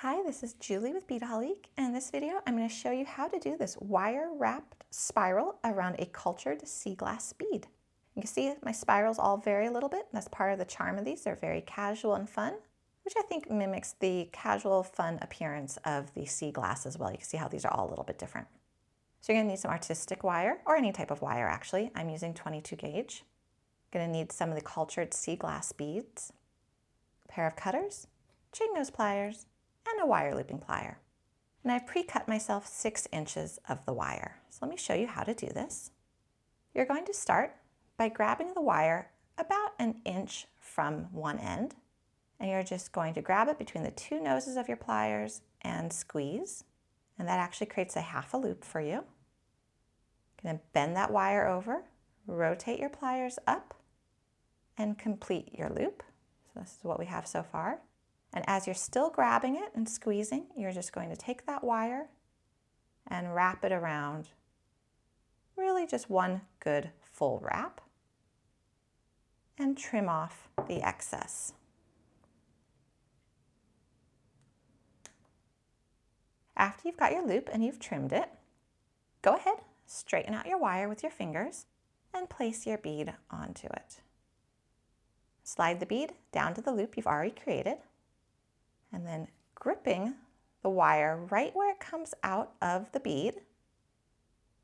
Hi, this is Julie with Beadaholique, and in this video I'm going to show you how to do this wire-wrapped spiral around a cultured sea glass bead. You can see my spirals all vary a little bit, and that's part of the charm of these. They're very casual and fun, which I think mimics the casual, fun appearance of the sea glass as well. You can see how these are all a little bit different. So you're going to need some artistic wire, or any type of wire actually. I'm using 22 gauge. You're going to need some of the cultured sea glass beads, a pair of cutters, chain nose pliers, and a wire looping plier. And I've pre-cut myself 6 inches of the wire. So let me show you how to do this. You're going to start by grabbing the wire about an inch from one end, and you're just going to grab it between the 2 noses of your pliers and squeeze, and that actually creates a half a loop for you. You're going to bend that wire over, rotate your pliers up, and complete your loop. So this is what we have so far. And as you're still grabbing it and squeezing, you're just going to take that wire and wrap it around, really just one good full wrap, and trim off the excess. After you've got your loop and you've trimmed it, go ahead, straighten out your wire with your fingers and place your bead onto it. Slide the bead down to the loop you've already created, and then gripping the wire right where it comes out of the bead,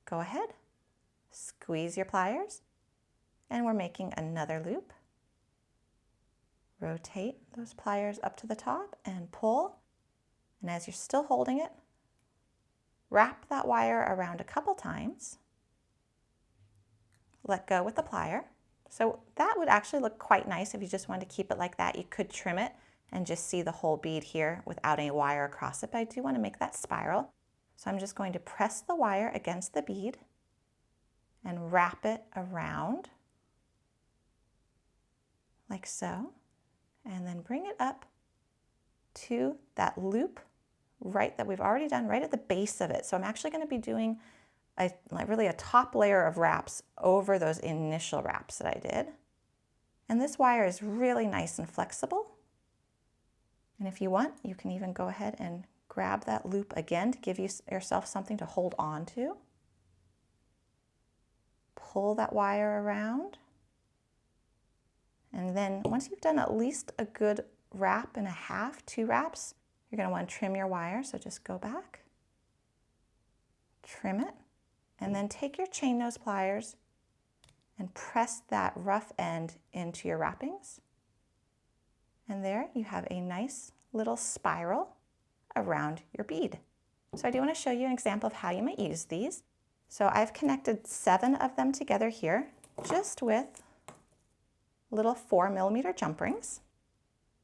go ahead, squeeze your pliers, and we're making another loop. Rotate those pliers up to the top and pull, and as you're still holding it, wrap that wire around a couple times, let go with the plier. So that would actually look quite nice if you just wanted to keep it like that. You could trim it and just see the whole bead here without any wire across it, but I do want to make that spiral. So I'm just going to press the wire against the bead and wrap it around like so, and then bring it up to that loop right that we've already done right at the base of it. So I'm actually going to be doing really a top layer of wraps over those initial wraps that I did. And this wire is really nice and flexible. And if you want, you can even go ahead and grab that loop again to give yourself something to hold on to. Pull that wire around. And then once you've done at least a good wrap and a half, 2 wraps, you're going to want to trim your wire. So just go back, trim it, and then take your chain nose pliers and press that rough end into your wrappings. And there you have a nice little spiral around your bead. So I do want to show you an example of how you might use these. So I've connected 7 of them together here, just with little 4mm jump rings.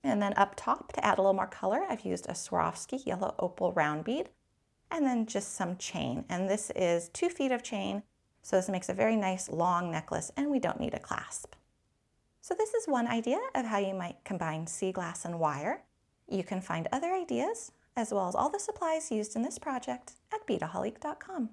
And then up top, to add a little more color, I've used a Swarovski yellow opal round bead, and then just some chain. And this is 2 feet of chain, so this makes a very nice long necklace, and we don't need a clasp. So this is one idea of how you might combine sea glass and wire. You can find other ideas, as well as all the supplies used in this project at Beadaholique.com.